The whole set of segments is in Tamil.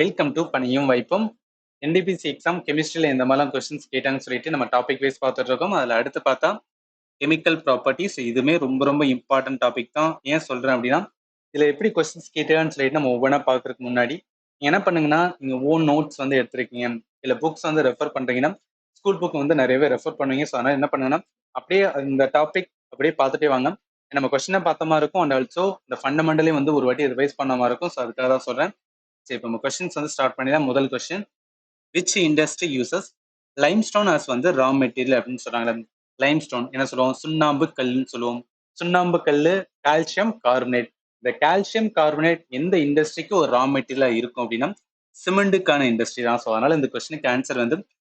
வெல்கம் டு பணியும் வைப்பும். என்டிபிசி எக்ஸாம் கெமிஸ்ட்ரியில் இந்த மாதிரிலாம் கொஸ்டின்ஸ் கேட்டாங்கன்னு சொல்லிட்டு நம்ம டாபிக் வைஸ் பார்த்துட்டு இருக்கோம். அதில் அடுத்து பார்த்தா கெமிக்கல் ப்ராப்பர்ட்டிஸ். இதுவுமே ரொம்ப ரொம்ப இம்பார்ட்டன்ட் டாபிக் தான். ஏன் சொல்கிறேன் அப்படின்னா, இதில் எப்படி கொஸ்டின்ஸ் கேட்டாங்கன்னு சொல்லிட்டு நம்ம ஒவ்வொன்றா பார்க்கறதுக்கு முன்னாடி என்ன பண்ணுங்கன்னா, நீங்கள் ஓன் நோட்ஸ் வந்து எடுத்துருக்கீங்க, இல்லை புக்ஸ் வந்து ரெஃபர் பண்ணுறீங்கன்னா, ஸ்கூல் புக் வந்து நிறையவே ரெஃபர் பண்ணுவீங்க. ஸோ அதனால் என்ன பண்ணுங்கன்னா, அப்படியே இந்த டாபிக் அப்படியே பார்த்துட்டே வாங்க. நம்ம கொஸ்டினை பார்த்த மாதிரி இருக்கும். அண்ட் ஆல்சோ இந்த ஃபண்டமெண்டலே வந்து ஒரு வாட்டி ரிவைஸ் பண்ண மாதிரி இருக்கும். ஸோ அதுக்காக தான் சொல்கிறேன். சரி, இப்போ நம்ம கொஸ்டின்ஸ் வந்து ஸ்டார்ட் பண்ணி தான். முதல் question, which industry uses limestone as வந்து ரா மெட்டீரியல் அப்படின்னு சொல்றாங்க. லைம்ஸ்டோன் என்ன சொல்லுவோம்? சுண்ணாம்பு கல்லுன்னு சொல்லுவோம். சுண்ணாம்பு கல்லு, கால்சியம் கார்பனேட். இந்த கால்சியம் கார்பனேட் எந்த இண்டஸ்ட்ரிக்கு ஒரு ரா மெட்டீரியலா இருக்கும் அப்படின்னா, சிமெண்ட்டுக்கான இண்டஸ்ட்ரி தான். ஸோ அதனால இந்த கொஸ்டினுக்கு ஆன்சர் வந்து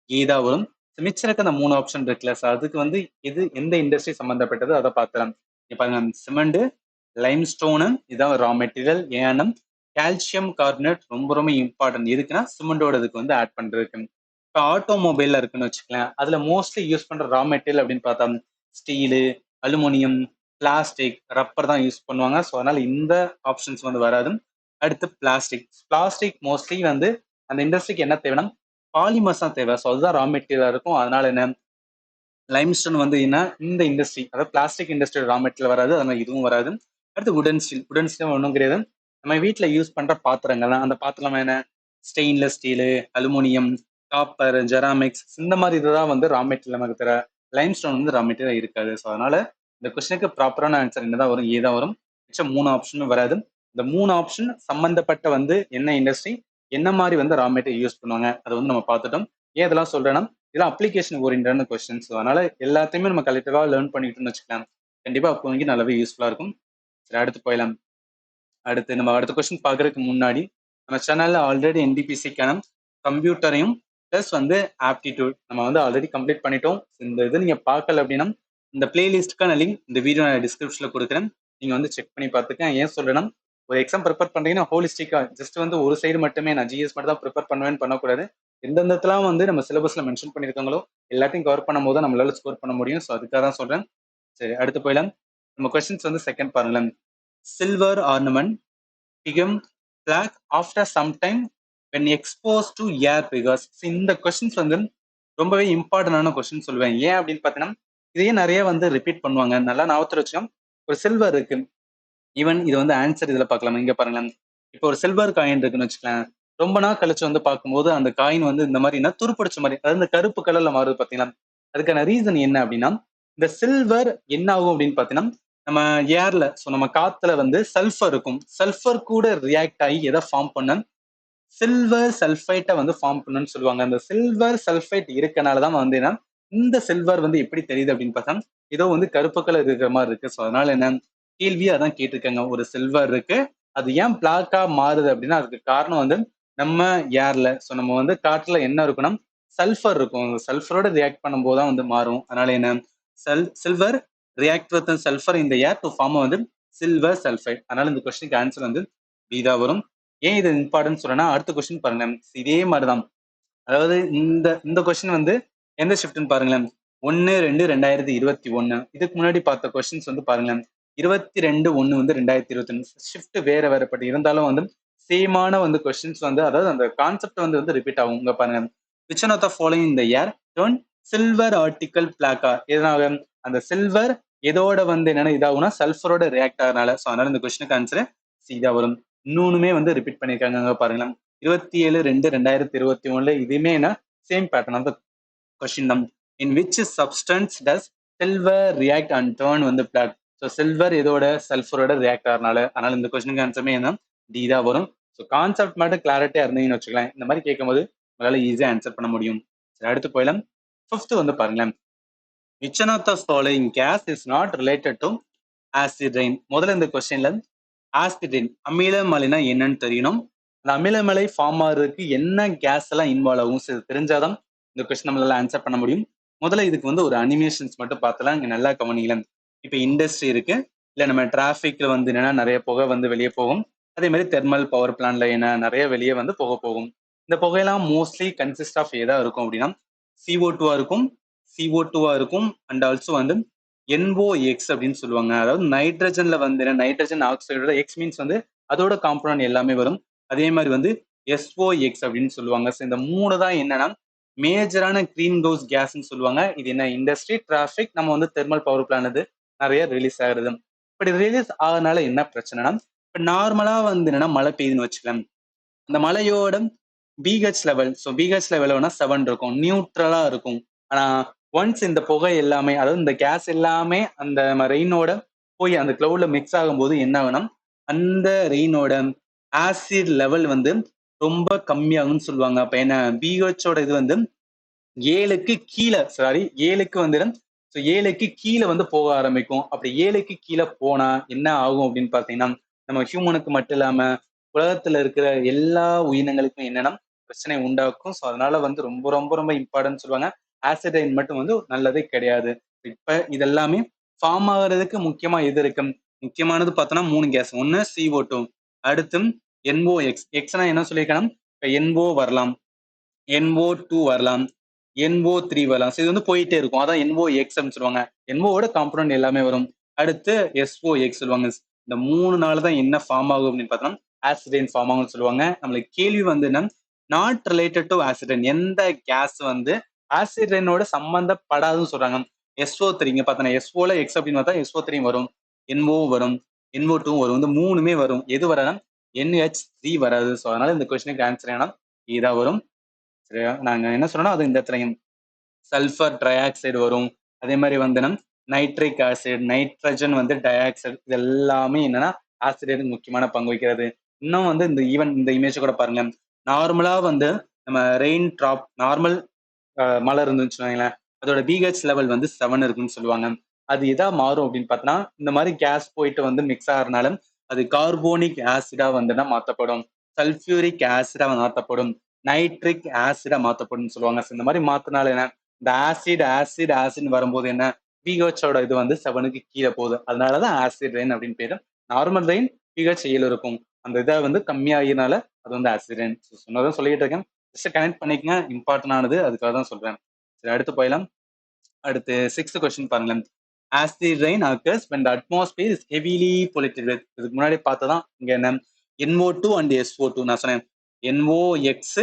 ஏதா வரும். மிச்சம் இருக்க அந்த 3 ஆப்ஷன் இருக்குல்ல, ஸோ அதுக்கு வந்து இது எந்த இண்டஸ்ட்ரி சம்பந்தப்பட்டது அதை பார்க்கலாம். இப்போ சிமெண்ட், லைம்ஸ்டோனு இதான் ரா மெட்டீரியல். ஏன்னா கால்சியம் கார்பனேட் ரொம்ப ரொம்ப இம்பார்ட்டன்ட். எதுக்குன்னா சிமெண்டோட இதுக்கு வந்து ஆட் பண்றதுக்கு. இப்போ ஆட்டோமொபைல்ல இருக்குன்னு வச்சுக்கலாம், அதுல மோஸ்ட்லி யூஸ் பண்ற ரா மெட்டீரியல் அப்படின்னு பார்த்தா ஸ்டீலு, அலுமினியம், பிளாஸ்டிக், ரப்பர் தான் யூஸ் பண்ணுவாங்க. ஸோ அதனால இந்த ஆப்ஷன்ஸ் வந்து வராது. அடுத்து பிளாஸ்டிக். பிளாஸ்டிக் மோஸ்ட்லி வந்து அந்த இண்டஸ்ட்ரிக்கு என்ன தேவைன்னா பாலிமர்ஸ் தான் தேவை. ஸோ அதுதான் ரா மெட்டீரியலா இருக்கும். அதனால என்ன, லைம்ஸ்டோன் வந்து என்ன, இந்த இண்டஸ்ட்ரி அதாவது பிளாஸ்டிக் இண்டஸ்ட்ரி ரா மெட்டீரியல் வராது. அதனால இதுவும் வராது. அடுத்து உடன் ஸ்டீல். உடன் ஸ்டீல் ஒன்றும் கிடையாது, நம்ம வீட்டில் யூஸ் பண்ற பாத்திரங்கள் தான். அந்த பாத்திரம் என்ன, stainless steel, aluminium, copper, ceramics, இந்த மாதிரி இதுதான் வந்து ரா மெட்டீரியல் நமக்கு தர. லைம்ஸ்டோன் வந்து ரா மெட்டீரியல் இருக்காது. ஸோ அதனால இந்த கொஸ்டினுக்கு ப்ராப்பரான ஆன்சர் என்னதான் வரும்? ஏதான் வரும். மிச்சம் 3 ஆப்ஷனும் வராது. இந்த 3 ஆப்ஷன் சம்பந்தப்பட்ட வந்து என்ன இண்டஸ்ட்ரி, என்ன மாதிரி வந்து ரா மெட்டீரியல் யூஸ் பண்ணுவாங்க அதை வந்து நம்ம பார்த்துட்டோம். ஏன் இதெல்லாம் சொல்றேன்னா, இதெல்லாம் அப்ளிகேஷன் ஓரியன்டான கொஸ்டின்ஸ். அதனால எல்லாத்தையுமே நம்ம கலெக்டிவா லேர்ன் பண்ணிட்டோம்னு வச்சுக்கலாம், கண்டிப்பா அப்போ வந்து நல்லாவே யூஸ்ஃபுல்லா இருக்கும். சரி, அடுத்து போயிடலாம். அடுத்த கொஸ்டின் பார்க்கறதுக்கு முன்னாடி, நம்ம சேனல்ல ஆல்ரெடி என்டிபிசிக்கான கம்ப்யூட்டரையும் பிளஸ் வந்து ஆப்டிடியூட் நம்ம வந்து ஆல்ரெடி கம்ப்ளீட் பண்ணிட்டோம். இந்த இது நீங்க பார்க்கல அப்படின்னா, இந்த பிளேலிஸ்ட்டுக்கான லிங்க் இந்த வீடியோ நான் டிஸ்கிரிப்ஷன்ல கொடுக்குறேன். நீங்க வந்து செக் பண்ணி பார்த்துக்கேன். ஏன் சொல்றேன்னா, ஒரு எக்ஸாம் ப்ரிப்பேர் பண்றீங்கன்னா ஹோலிஸ்டிக்கா ஜஸ்ட் வந்து ஒரு சைடு மட்டுமே நான் ஜிஎஸ் மட்டும் தான் ப்ரிப்பேர் பண்ணுவேன்னு பண்ணக்கூடாது. எந்தெந்தலாம் வந்து நம்ம சிலபஸ்ல மென்ஷன் பண்ணியிருக்காங்களோ எல்லாத்தையும் கவர் பண்ணும் போது நம்மளால ஸ்கோர் பண்ண முடியும். ஸோ அதுக்காக தான் சொல்றேன். சரி, அடுத்து போயிடலாம். நம்ம கொஸ்டின்ஸ் வந்து செகண்ட் பாருங்களேன். Silver ornament become black after some time when exposed to air figures. இந்த கொஸ்டின்ஸ் வந்து ரொம்பவே இம்பார்ட்டன்டான கொஸ்டின் சொல்லுவேன். ஏன் அப்படின்னு பார்த்தீங்கன்னா, இதையே நிறைய வந்து ரிப்பீட் பண்ணுவாங்க. நல்லா ஞாபகத்துல வச்சுக்கோங்க. ஒரு சில்வர் இருக்கு, ஈவன் இது வந்து ஆன்சர் இதுல பார்க்கலாம். இங்க பாருங்களேன், இப்போ ஒரு சில்வர் காயின் இருக்குன்னு வச்சுக்கலாம். ரொம்ப நாள் கழிச்சு வந்து பார்க்கும்போது அந்த காயின் வந்து இந்த மாதிரி என்ன துருப்பிடிச்ச மாதிரி, அதாவது இந்த கருப்பு கலர்ல மாறுது பாத்தீங்கன்னா, அதுக்கான ரீசன் என்ன அப்படின்னா, இந்த சில்வர் என்ன ஆகும் அப்படின்னு பாத்தீங்கன்னா, நம்ம ஏர்ல, ஸோ நம்ம காத்துல வந்து சல்ஃபர் இருக்கும். சல்ஃபர் கூட ரியாக்ட் ஆகி எதை ஃபார்ம் பண்ண, சில்வர் சல்ஃபைட்டை வந்து ஃபார்ம் பண்ணுன்னு சொல்லுவாங்க. அந்த சில்வர் சல்ஃபைட் இருக்கனாலதான் வந்து என்ன, இந்த சில்வர் வந்து எப்படி தெரியுது அப்படின்னு பார்த்தா ஏதோ வந்து கருப்பு கலர் இருக்கிற மாதிரி இருக்கு. ஸோ அதனால என்ன, கேள்வி அதான் கேட்டிருக்காங்க. ஒரு சில்வர் இருக்கு, அது ஏன் பிளாக்கா மாறுது அப்படின்னா, அதுக்கு காரணம் வந்து நம்ம ஏர்ல, ஸோ நம்ம வந்து காற்றுல என்ன இருக்குன்னா சல்ஃபர் இருக்கும். சல்ஃபரோட ரியாக்ட் பண்ணும்போது தான் வந்து மாறும். அதனால என்ன, சில்வர் ரியாக்ட் வித் சல்ஃபர் இந்த ஏர் டு ஃபார்ம் வந்து சில்வர் சல்ஃபைட். அதனால இந்த கொஸ்டினுக்கு ஆன்சர் வந்து பி தான் வரும். ஏன் இது இம்பார்ட்டன்ட் சொல்றேன்னா, அடுத்த கொஸ்டின் பாருங்க, இதே மாதிரிதான். அதாவது இந்த இந்த கொஸ்டின் வந்து எந்த ஷிஃப்ட்னு பாருங்களேன், 1/2/2021. இதுக்கு முன்னாடி பார்த்த கொஸ்டின்ஸ் வந்து பாருங்களேன், 22/1 வந்து 2021. ஷிஃப்ட் வேற வேற, பட் இருந்தாலும் வந்து சேமான வந்து கொஸ்டின்ஸ் வந்து, அதாவது அந்த கான்செப்ட் வந்து ரிப்பீட் ஆகும். இங்க பாருங்க, which one of the following இந்த இயர் டர்ன் சில்வர் ஆர்டிகல் பிளாக்கா, எதனால அந்த சில்வர் எதோட வந்து என்னன்னா இதாகும்னா சல்ஃபரோட ரியாக்ட் ஆகிறனால. ஸோ அதனால இந்த கொஸ்டினுக்கு ஆன்சர் சீதா வரும். இன்னொன்னுமே வந்து ரிப்பீட் பண்ணியிருக்காங்க பாருங்களேன், 27/2/2021 இதுவுமே என்ன same pattern of the question தான். In which substance does silver react and turn வந்து பிளாக். ஸோ சில்வர் இதோட சல்ஃபரோட ரியாக்ட் ஆகிறனால. அதனால இந்த கொஸ்டினுக்கு ஆன்சருமே என்ன டி தான் வரும். ஸோ கான்செப்ட் மட்டும் கிளாரிட்டியா இருந்தீங்கன்னு வச்சுக்கலாம், இந்த மாதிரி கேட்கும்போது உங்களால ஈஸியா ஆன்சர் பண்ண முடியும். சரி, அடுத்து போயிடலாம். ஃபிஃப்த் வந்து பாருங்களேன், which one of the following gas is not related to acid rain. முதல்ல இந்த கொஸ்டின்ல ஆசிட் ரெயின், அமிலமலைனா என்னன்னு தெரியணும். அந்த அமிலமலை ஃபார்ம் ஆகிறதுக்கு என்ன கேஸ் எல்லாம் இன்வால்வ் ஆகும், இது தெரிஞ்சாதான் இந்த கொஸ்டின் நம்மளால ஆன்சர் பண்ண முடியும். முதல்ல இதுக்கு வந்து ஒரு அனிமேஷன்ஸ் மட்டும் பார்த்தலாம். இங்க நல்லா கவனிக்கலாம். இப்போ இண்டஸ்ட்ரி இருக்கு, இல்ல நம்ம டிராஃபிக்ல வந்து என்னன்னா நிறைய புகை வந்து வெளியே போகும். அதே மாதிரி தெர்மல் பவர் பிளான்ட்ல என்ன நிறைய வெளியே வந்து புகை போகும். இந்த புகையெல்லாம் மோஸ்ட்லி கன்சிஸ்ட் ஆஃப் எதா இருக்கும் அப்படின்னா CO2 இருக்கும், CO2 இருக்கும். அண்ட் ஆல்சோ வந்து NOx அப்படின்னு சொல்லுவாங்க. அதாவது நைட்ரஜன்ல வந்து நைட்ரஜன் ஆக்சைடோட எக்ஸ் மீன்ஸ் வந்து அதோட காம்பனன்ட் எல்லாமே வரும். அதே மாதிரி வந்து எஸ்ஓஎக்ஸ் அப்படின்னு சொல்லுவாங்க. ஸோ இந்த 3 தான் என்னன்னா மேஜரான கிரீன் ஹவுஸ் கேஸ்ன்னு சொல்லுவாங்க. இது என்ன இண்டஸ்ட்ரி, டிராஃபிக், நம்ம வந்து தெர்மல் பவர் பிளான்ட் நிறைய ரிலீஸ் ஆகுது. இப்படி ரிலீஸ் ஆகுறதுனால என்ன பிரச்சனைனா, இப்ப நார்மலா வந்து என்னன்னா மழை பெய்யுதுன்னு வச்சுக்கலாம். அந்த மழையோட pH level, so pH level 7 இருக்கும், நியூட்ரலா இருக்கும். ஆனா ஒன்ஸ் இந்த புகை எல்லாமே, அதாவது இந்த கேஸ் எல்லாமே அந்த ரெயினோட போய் அந்த கிளவுட்ல மிக்ஸ் ஆகும்போது என்ன ஆகும்னா, அந்த ரெயினோட ஆசிட் லெவல் வந்து ரொம்ப கம்மியாகும்னு சொல்லுவாங்க. அப்ப என்ன பிஹெச்சோட இது வந்து 7க்கு கீழே, சாரி 7க்கு வந்து 7க்கு கீழே வந்து போக ஆரம்பிக்கும். அப்படி 7க்கு கீழே போனா என்ன ஆகும் அப்படின்னு பாத்தீங்கன்னா, நம்ம ஹியூமனுக்கு மட்டும் இல்லாம உலகத்துல இருக்கிற எல்லா உயிரினங்களுக்கும் என்னன்னா பிரச்சனை உண்டாக்கும். ஸோ அதனால வந்து ரொம்ப ரொம்ப ரொம்ப இம்பார்ட்டன்ட் சொல்லுவாங்க. ஆசிட் ரெயின் மட்டும் வந்து நல்லதே கிடையாது. இப்ப இதெல்லாமே ஃபார்ம் ஆகுறதுக்கு முக்கியமா எது இருக்கு? முக்கியமானது பார்த்தோம்னா 3 கேஸ். ஒன்னு CO2, அடுத்து NOx. எக்ஸ்னா என்ன சொல்லியிருக்கேன்? இப்ப NO வரலாம், NO2 வரலாம், NO3 வரலாம். இது வந்து போயிட்டே இருக்கும். அதான் NOx அப்படின்னு சொல்லுவாங்க. NOவோட காம்பனன்ட் எல்லாமே வரும். அடுத்து SOx சொல்லுவாங்க. இந்த 3 நாள் தான் என்ன ஃபார்ம் ஆகும் அப்படின்னு பார்த்தோம்னா ஆசிட் ரெயின் ஃபார்ம் ஆகும்னு சொல்லுவாங்க. நம்மளுக்கு கேள்வி வந்து என்ன, not related to acid rain. எந்த கேஸ் வந்து ஆசிட் ரெயினோட சம்பந்தப்படாதுன்னு சொல்றாங்க. SO3 இங்க பார்த்தோன்னா SOல X அப்படின்னு பார்த்தா SO3 வரும், NO வரும், NO2 வரும். இந்த 3மே வரும். எது வராதுன்னா NH3 வராது. ஸோ அதனால இந்த கொஸ்டினுக்கு ஆன்சர் ஏன்னா இதான் வரும். சரியா? நாங்க என்ன சொன்னோம்னா அது இந்த இடத்துல சல்ஃபர் ட்ரை ஆக்சைடு வரும். அதே மாதிரி வந்து நைட்ரிக் ஆசிட், நைட்ரஜன் வந்து டை ஆக்சைடு, இது எல்லாமே என்னன்னா ஆசிட் முக்கியமான பங்கு வகிக்கிறது. இன்னும் வந்து இந்த ஈவன் இந்த இமேஜ் கூட பாருங்க. நார்மலா வந்து நம்ம ரெயின் டிராப், நார்மல் மழை இருந்துச்சு வைங்களேன், அதோட பிஹெச் லெவல் வந்து 7 இருக்குன்னு சொல்லுவாங்க. அது எதா மாறும் அப்படின்னு பார்த்தோம்னா, இந்த மாதிரி கேஸ் போயிட்டு வந்து மிக்ஸ் ஆகிறதுனால அது கார்போனிக் ஆசிடா வந்துன்னா மாற்றப்படும், சல்ஃபியூரிக் ஆசிடா மாற்றப்படும், நைட்ரிக் ஆசிடா மாற்றப்படும் சொல்லுவாங்க. இந்த மாதிரி மாத்தினால என்ன, இந்த ஆசிட் வரும்போது என்ன, பிஹெச்சோட இது வந்து 7க்கு கீழே போகுது. அதனாலதான் ஆசிட் ரெயின் அப்படின்னு பேரு. நார்மல் ரெயின் பிஹெச் 7 இருக்கும். அந்த இதை வந்து கம்மியாகினால அது வந்து ஆசிட் ரெயின். சொன்னதான் சொல்லிட்டு இருக்கேன். ஜஸ்ட் கனெக்ட் பண்ணிக்கங்க, இம்பார்ட்டன் ஆனது, அதுக்காக தான் சொல்றேன். சரி, அடுத்து போயிடலாம். அடுத்து 6th கொஸ்டின் பாருங்களேன். As the rain occurs when the atmosphere is heavily polluted with, இதுக்கு முன்னாடி பார்த்ததான் இங்க என்ன NO2 and SO2 நான் சொன்னேன். NOx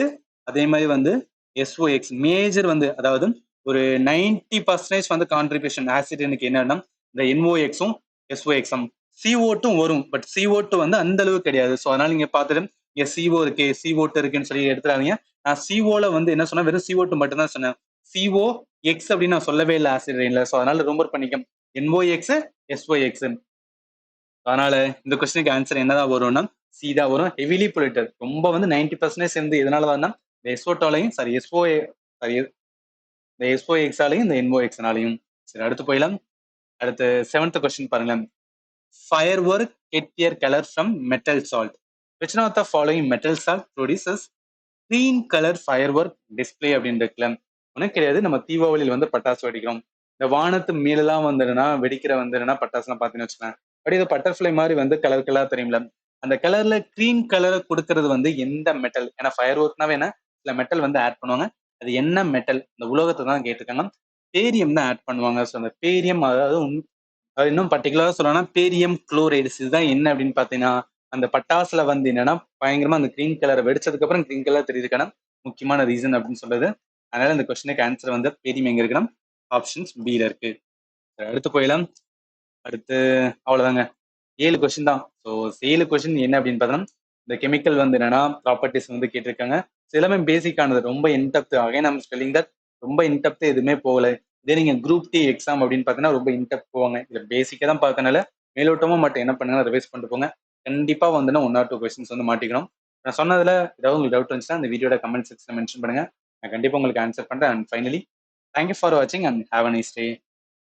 அதே மாதிரி வந்து SOx மேஜர் வந்து, அதாவது ஒரு 90% வந்து கான்ட்ரிபியூஷன் ஆசிட் ரெயினுக்கு என்னன்னா இந்த NOx-உம் SOx-உம். CO2 வரும், பட் CO2 வந்து அந்த அளவு கிடையாது. ஸோ அதனால நீங்க பார்த்துட்டு இங்க CO இருக்கு, CO2 இருக்குன்னு சொல்லி எடுத்துறாதீங்க. நான் CO-ல வந்து என்ன சொன்னேன், வெறும் CO2 மட்டும் தான் சொன்னேன். COX அப்படின்னு நான் சொல்லவே இல்லை ஆசிட் ரெயின்ல. ஸோ அதனால ரொம்ப பண்ணிக்க NOx, SOx. அதனால இந்த கொஸ்டினுக்கு ஆன்சர் என்னதான் வரும்னா சி தான் வரும். ஹெவிலி பொலிட்டட், ரொம்ப வந்து 90% சேர்ந்து எதனால தான் இந்த எஸ்ஓட்டாலையும் சாரி சாரி இந்த SOX-ஆலையும் இந்த NOx-னாலையும். சரி, அடுத்து போயிடலாம். அடுத்து 7th கொஸ்டின் பாருங்களேன். Fire work get their colour from metal salt. Which one of the following metal salt produces green colour fire work display அப்படின்னு இருக்குல்ல, ஒன்றும் கிடையாது. நம்ம தீபாவளியில் வந்து பட்டாசு வெடிக்கிறோம். இந்த வானத்து மேலெல்லாம் வந்துடுனா வெடிக்கிற வந்துடுனா பட்டாசுலாம் பார்த்தீங்கன்னு வச்சுக்கோங்க, அப்படியே இது பட்டர்ஃப்ளை மாதிரி வந்து கலர் கலர் தெரியும்ல, அந்த கலர்ல கிரீன் கலரை கொடுக்கறது வந்து எந்த மெட்டல்? ஏன்னா ஃபயர் ஒர்க்னாவே என்ன, சில மெட்டல் வந்து ஆட் பண்ணுவாங்க. அது என்ன மெட்டல்? இந்த உலோகத்தை தான் கேட்டிருக்காங்க. பேரியம் தான் ஆட் பண்ணுவாங்க. ஸோ அந்த பேரியம், அதாவது அது இன்னும் பர்டிகுலரா சொல்லணும்னா பேரியம் குளோரைட்ஸ். இதுதான் என்ன அப்படின்னு பார்த்தீங்கன்னா, அந்த பட்டாசுல வந்து என்னன்னா பயங்கரமா அந்த கிரீன் கலரை வெடிச்சதுக்கு அப்புறம் கிரீன் கலர் தெரியுதுக்கான முக்கியமான ரீசன் அப்படின்னு சொல்றது. அதனால இந்த கொஸ்டினுக்கு ஆன்சர் வந்து பேரியம் எங்க இருக்குன்னா ஆப்ஷன்ஸ் B-ல இருக்கு. அடுத்து போயிடலாம். அடுத்து அவ்வளவுதாங்க, 7 கொஸ்டின் தான். ஸோ 7 கொஸ்டின் என்ன அப்படின்னு பார்த்தோம்னா, இந்த கெமிக்கல் வந்து என்னன்னா ப்ராப்பர்ட்டிஸ் வந்து கேட்டிருக்காங்க. எல்லாமே பேசிக்கானது, ரொம்ப இன்டெப்த். அகைன் நம்ம ஸ்பெல்லிங் தட் ரொம்ப இன்டெப்த் எதுவுமே போகல. இதே நீங்க குரூப் டி எக்ஸாம் அப்படின்னு பார்த்தீங்கன்னா ரொம்ப இன்டெப்த் போவாங்க. இதுல பேசிக்கா தான் பார்த்தனால மேலோட்டமா மட்டும் என்ன பண்ணுங்க, ரிவைஸ் பண்ணிட்டு போங்க. கண்டிப்பா வந்துன்னா 1 or 2 கொஸ்டின்ஸ் வந்து மாட்டிக்கணும். நான் சொன்னதுல ஏதாவது உங்களுக்கு டவுட் இருந்துச்சுன்னா இந்த வீடியோட கமெண்ட் செக்ஷன் மென்ஷன் பண்ணுங்க. நான் கண்டிப்பா உங்களுக்கு ஆன்சர் பண்றேன். அண்ட் ஃபைனலி தேங்க்யூ ஃபார் வாட்சிங் and have a nice day.